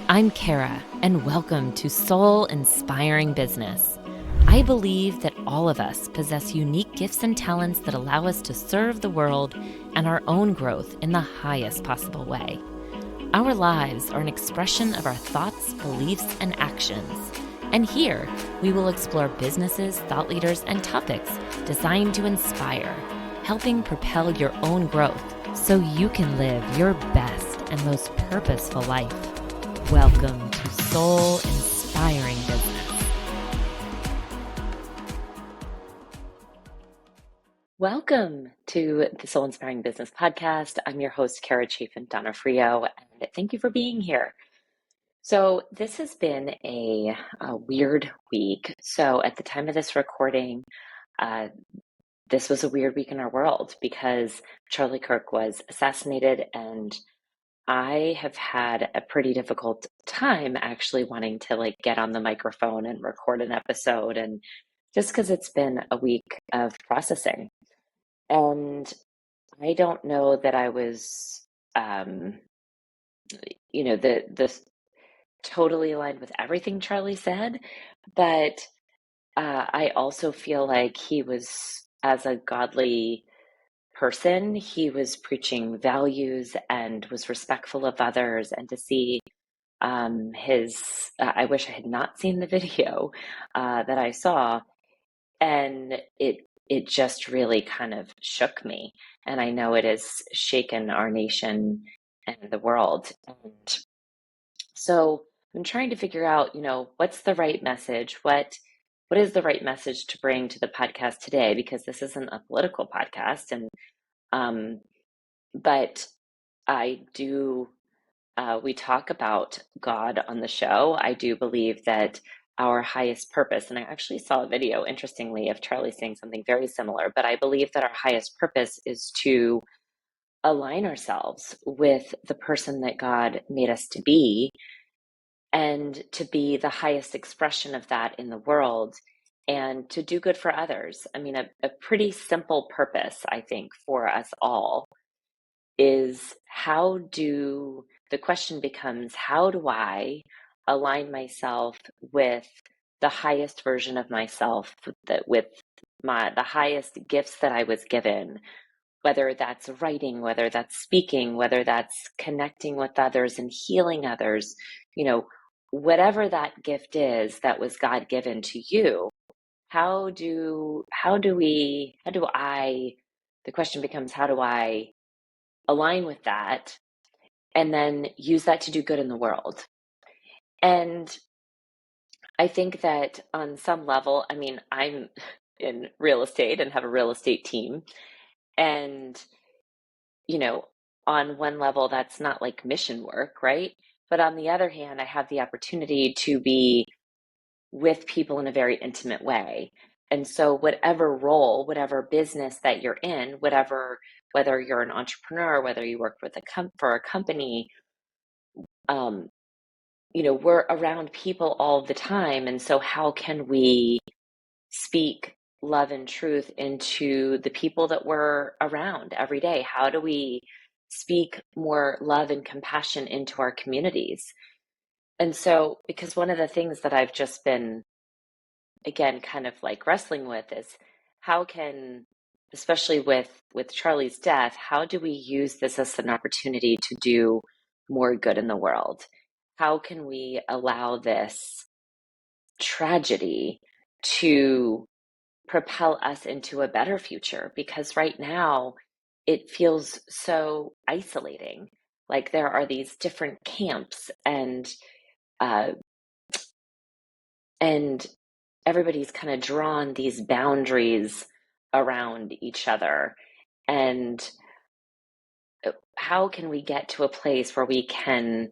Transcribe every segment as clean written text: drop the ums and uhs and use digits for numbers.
I'm Kara, and welcome to Soul Inspiring Business. I believe that all of us possess unique gifts and talents that allow us to serve the world and our own growth in the highest possible way. Our lives are an expression of our thoughts, beliefs, and actions. And here, we will explore businesses, thought leaders, and topics designed to inspire, helping propel your own growth so you can live your best and most purposeful life. Welcome to Soul Inspiring Business. Welcome to the Soul Inspiring Business podcast. I'm your host, Kara Chaffin Donofrio, and thank you for being here. So this has been a weird week. So at the time of this recording, this was a weird week in our world because Charlie Kirk was assassinated, and I have had a pretty difficult time actually wanting to get on the microphone and record an episode, and just because it's been a week of processing. And I don't know that I was, the totally aligned with everything Charlie said, but I also feel like he was, as a godly person, he was preaching values and was respectful of others, and to see I wish I had not seen the video that I saw, and it just really kind of shook me, and I know it has shaken our nation and the world. And so I'm trying to figure out, what's the right message, what is the right message to bring to the podcast today, because this isn't a political podcast, and but I do, we talk about God on the show. I do believe that our highest purpose, and I actually saw a video, interestingly, of Charlie saying something very similar, but I believe that our highest purpose is to align ourselves with the person that God made us to be, and to be the highest expression of that in the world, and to do good for others. I mean, a pretty simple purpose, I think, for us all is the question becomes, how do I align myself with the highest version of myself, with the highest gifts that I was given, whether that's writing, whether that's speaking, whether that's connecting with others and healing others, whatever that gift is that was God given to you. The question becomes, how do I align with that and then use that to do good in the world? And I think that on some level, I mean, I'm in real estate and have a real estate team. And, on one level, that's not like mission work, right? But on the other hand, I have the opportunity to be with people in a very intimate way. And so whatever role, whatever business that you're in, whether you're an entrepreneur, whether you work for a company, we're around people all the time. And so how can we speak love and truth into the people that we're around every day? How do we speak more love and compassion into our communities? And so, because one of the things that I've just been, again, kind of wrestling with is how can, especially with Charlie's death, how do we use this as an opportunity to do more good in the world? How can we allow this tragedy to propel us into a better future? Because right now it feels so isolating. Like there are these different camps, and everybody's kind of drawn these boundaries around each other. And how can we get to a place where we can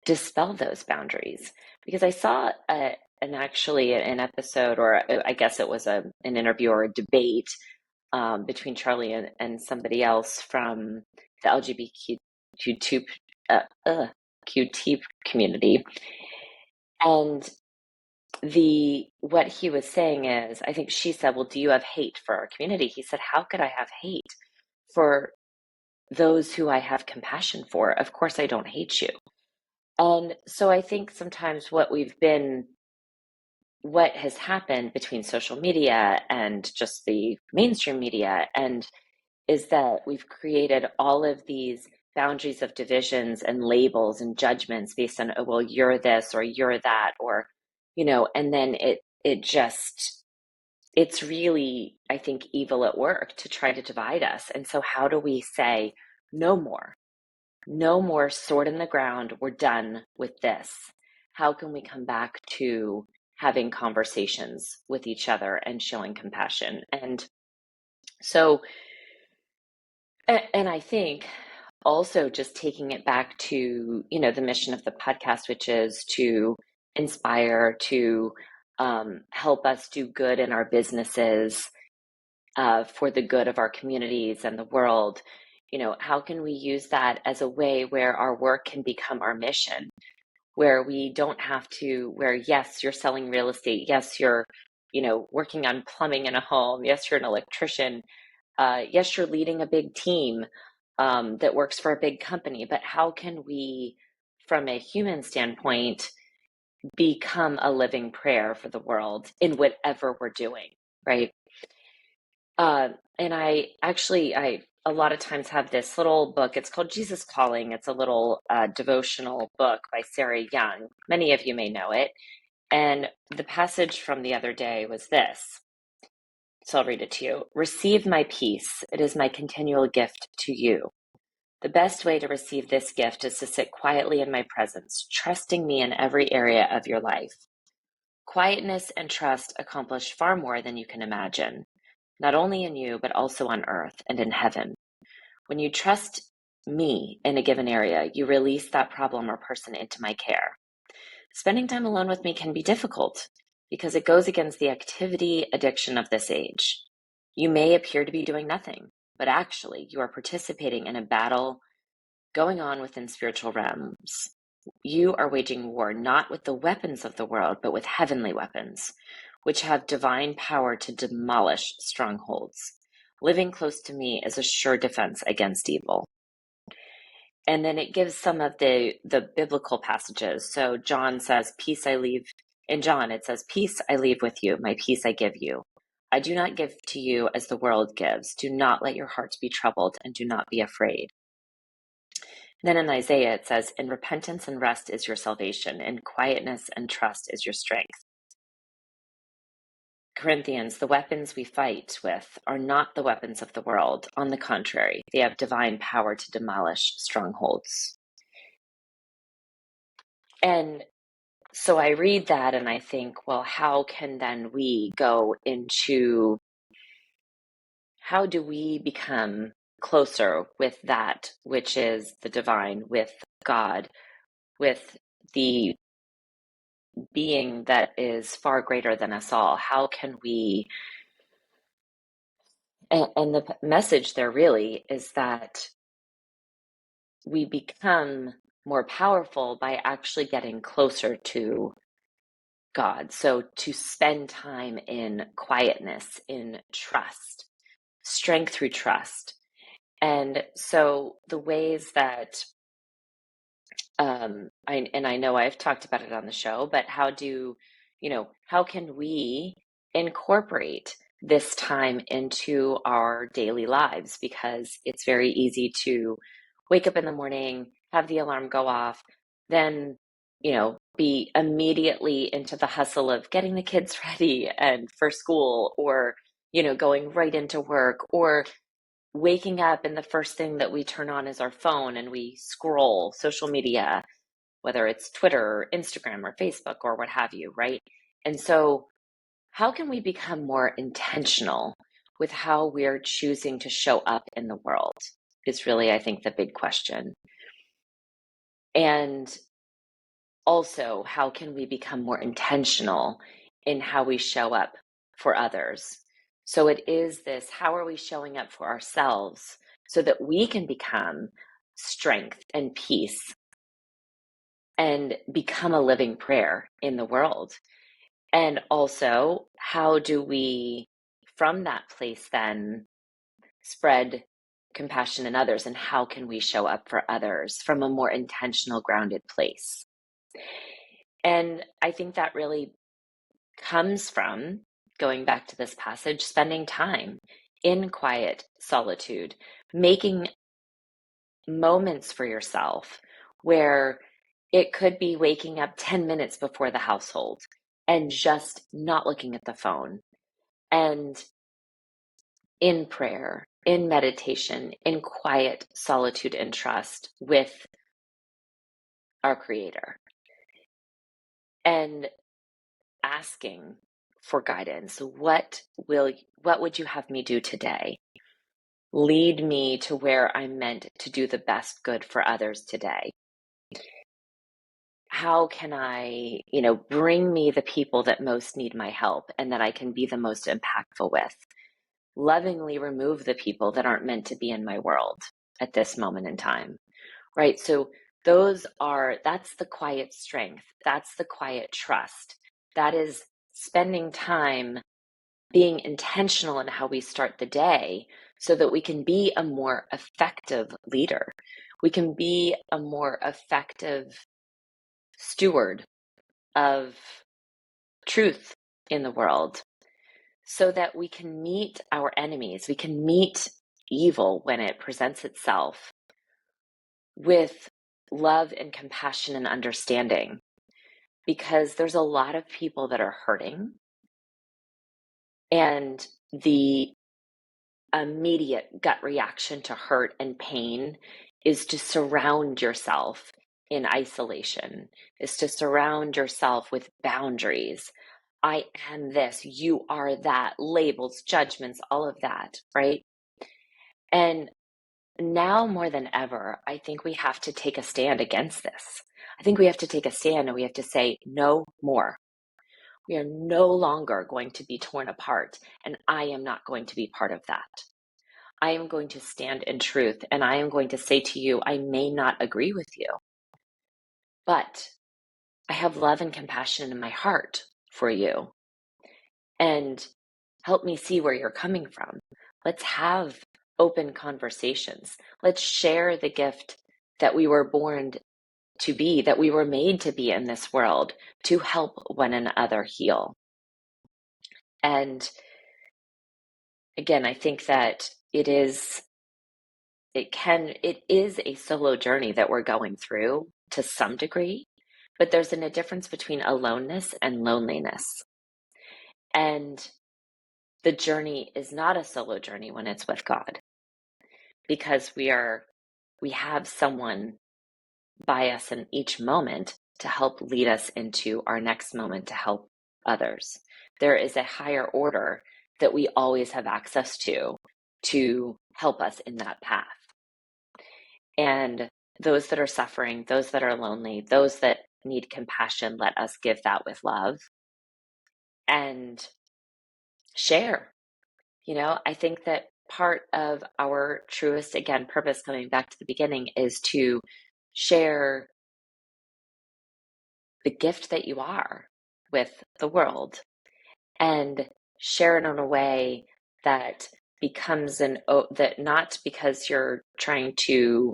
dispel those boundaries? Because I saw an episode, or I guess it was an interview or a debate between Charlie and somebody else from the LGBTQ QT community. And what he was saying is, I think she said, well, do you have hate for our community? He said, how could I have hate for those who I have compassion for? Of course I don't hate you. And so I think sometimes what has happened between social media and just the mainstream media and is that we've created all of these boundaries of divisions and labels and judgments based on, oh, well, you're this or you're that, or, and then it's really, I think, evil at work to try to divide us. And so how do we say no more? No more sword in the ground. We're done with this. How can we come back to having conversations with each other and showing compassion? And so, and I think also just taking it back to, the mission of the podcast, which is to inspire, to help us do good in our businesses, for the good of our communities and the world. How can we use that as a way where our work can become our mission, where we don't have to, where yes, you're selling real estate, yes, you're, working on plumbing in a home, yes, you're an electrician, yes, you're leading a big team that works for a big company, but how can we, from a human standpoint, become a living prayer for the world in whatever we're doing, right? And I a lot of times have this little book. It's called Jesus Calling. It's a little devotional book by Sarah Young. Many of you may know it. And the passage from the other day was this. So I'll read it to you. Receive my peace. It is my continual gift to you. The best way to receive this gift is to sit quietly in my presence, trusting me in every area of your life. Quietness and trust accomplish far more than you can imagine, not only in you, but also on earth and in heaven. When you trust me in a given area, you release that problem or person into my care. Spending time alone with me can be difficult because it goes against the activity addiction of this age. You may appear to be doing nothing, but actually you are participating in a battle going on within spiritual realms. You are waging war not with the weapons of the world, but with heavenly weapons, which have divine power to demolish strongholds. Living close to me is a sure defense against evil. And then it gives some of the biblical passages. So John says, peace I leave. In John, it says, peace I leave with you, my peace I give you. I do not give to you as the world gives. Do not let your hearts be troubled and do not be afraid. Then in Isaiah, it says, in repentance and rest is your salvation. In quietness and trust is your strength. Corinthians, the weapons we fight with are not the weapons of the world. On the contrary, they have divine power to demolish strongholds. And so I read that and I think, well, how can then we go into, how do we become closer with that which is the divine, with God, with the being that is far greater than us all? How can we, and the message there really is that we become more powerful by actually getting closer to God. So to spend time in quietness, in trust, strength through trust. And so the ways that, I know I've talked about it on the show, but how can we incorporate this time into our daily lives? Because it's very easy to wake up in the morning, have the alarm go off, then, be immediately into the hustle of getting the kids ready and for school, or, going right into work, or waking up and the first thing that we turn on is our phone and we scroll social media, whether it's Twitter or Instagram or Facebook or what have you, right? And so, how can we become more intentional with how we're choosing to show up in the world? Is really, I think, the big question. And also, how can we become more intentional in how we show up for others? So it is this, how are we showing up for ourselves so that we can become strength and peace and become a living prayer in the world? And also, how do we, from that place, then spread compassion in others? And how can we show up for others from a more intentional, grounded place? And I think that really comes from, going back to this passage, spending time in quiet solitude, making moments for yourself where it could be waking up 10 minutes before the household and just not looking at the phone, and in prayer, in meditation, in quiet solitude and trust with our Creator, and asking for guidance. What would you have me do today? Lead me to where I'm meant to do the best good for others today. How can I, bring me the people that most need my help and that I can be the most impactful with? Lovingly remove the people that aren't meant to be in my world at this moment in time, right? So that's the quiet strength. That's the quiet trust. That is spending time being intentional in how we start the day so that we can be a more effective leader. We can be a more effective steward of truth in the world, so that we can meet our enemies. We can meet evil when it presents itself with love and compassion and understanding, because there's a lot of people that are hurting, and the immediate gut reaction to hurt and pain is to surround yourself in isolation, is to surround yourself with boundaries. I am this, you are that, labels, judgments, all of that, right? And now more than ever, I think we have to take a stand against this. I think we have to take a stand and we have to say, no more. We are no longer going to be torn apart, and I am not going to be part of that. I am going to stand in truth, and I am going to say to you, I may not agree with you, but I have love and compassion in my heart for you. And help me see where you're coming from. Let's have open conversations. Let's share the gift that we were born to be, that we were made to be in this world, to help one another heal. And again, I think that it is a solo journey that we're going through to some degree, but there's a difference between aloneness and loneliness. And the journey is not a solo journey when it's with God, because we have someone by us in each moment to help lead us into our next moment to help others. There is a higher order that we always have access to help us in that path. And those that are suffering, those that are lonely, those that need compassion, let us give that with love and share. I think that part of our truest, again, purpose, coming back to the beginning, is to share the gift that you are with the world, and share it in a way that becomes that, not because you're trying to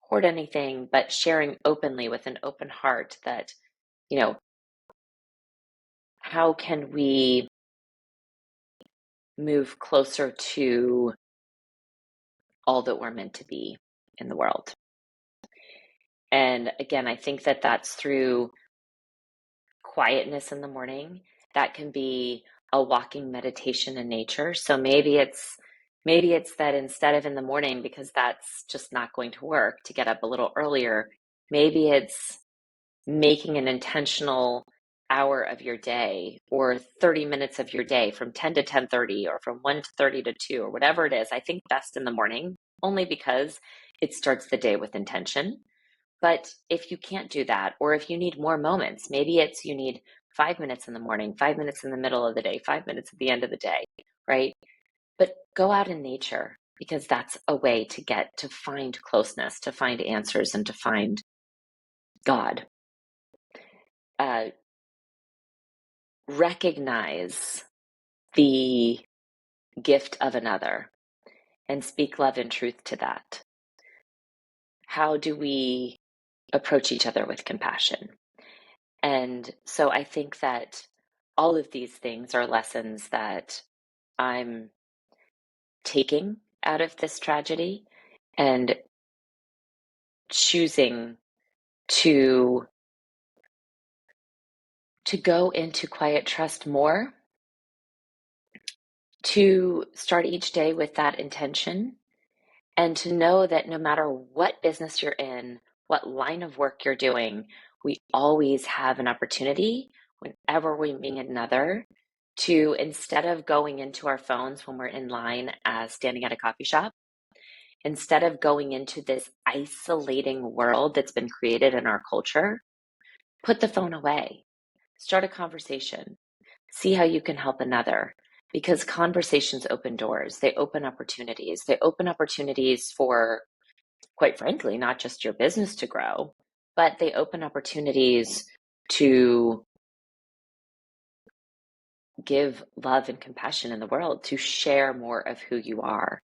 hoard anything, but sharing openly with an open heart that, how can we move closer to all that we're meant to be in the world? And again, I think that that's through quietness in the morning. That can be a walking meditation in nature. So maybe it's that instead of in the morning, because that's just not going to work, to get up a little earlier, maybe it's making an intentional hour of your day, or 30 minutes of your day, from 10 to 10:30, or from 1 to 30 to 2, or whatever it is. I think best in the morning, only because it starts the day with intention. But if you can't do that, or if you need more moments, maybe you need 5 minutes in the morning, 5 minutes in the middle of the day, 5 minutes at the end of the day, right? But go out in nature, because that's a way to find closeness, to find answers, and to find God. Recognize the gift of another and speak love and truth to that. How do we approach each other with compassion? And so I think that all of these things are lessons that I'm taking out of this tragedy and choosing to go into quiet trust more, to start each day with that intention, and to know that no matter what business you're in, what line of work you're doing, we always have an opportunity whenever we meet another to, instead of going into our phones when we're in line as standing at a coffee shop, instead of going into this isolating world that's been created in our culture, put the phone away, start a conversation, see how you can help another. Because conversations open doors, they open opportunities. They open opportunities for, quite frankly, not just your business to grow, but they open opportunities to give love and compassion in the world, to share more of who you are.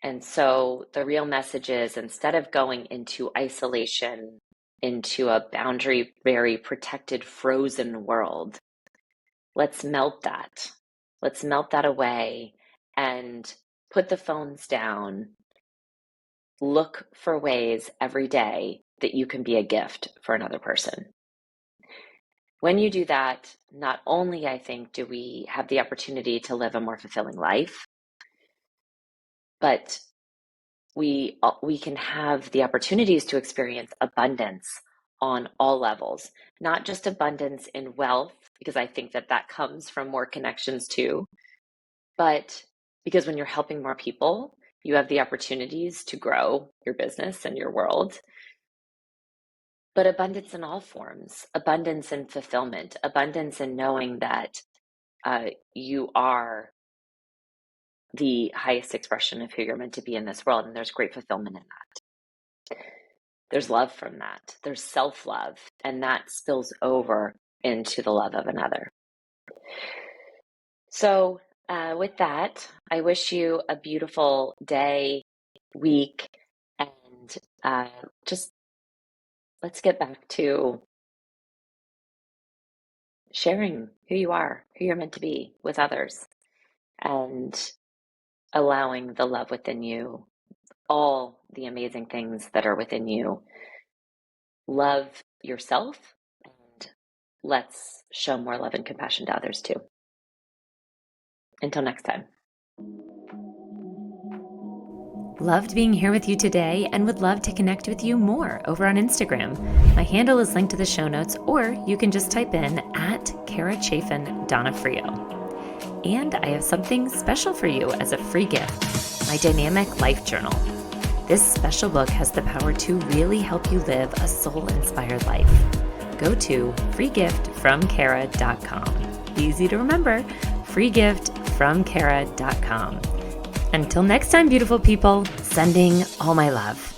And so the real message is, instead of going into isolation, into a boundary, very protected, frozen world, let's melt that. Let's melt that away and put the phones down. Look for ways every day that you can be a gift for another person. When you do that, not only, I think, do we have the opportunity to live a more fulfilling life, but we can have the opportunities to experience abundance on all levels, not just abundance in wealth, because I think that that comes from more connections too, but because when you're helping more people, you have the opportunities to grow your business and your world. But abundance in all forms, abundance in fulfillment, abundance in knowing that you are the highest expression of who you're meant to be in this world. And there's great fulfillment in that. There's love from that. There's self-love, and that spills over into the love of another. So with that, I wish you a beautiful day, week, and just let's get back to sharing who you are, who you're meant to be with others, and allowing the love within you, all the amazing things that are within you. Love yourself, and let's show more love and compassion to others too. Until next time. Loved being here with you today and would love to connect with you more over on Instagram. My handle is linked to the show notes, or you can just type in @Kara Chaffin Donofrio. And I have something special for you as a free gift, my Dynamic Life Journal. This special book has the power to really help you live a soul-inspired life. Go to freegiftfromkara.com. Easy to remember, freegiftfromkara.com. Until next time, beautiful people, sending all my love.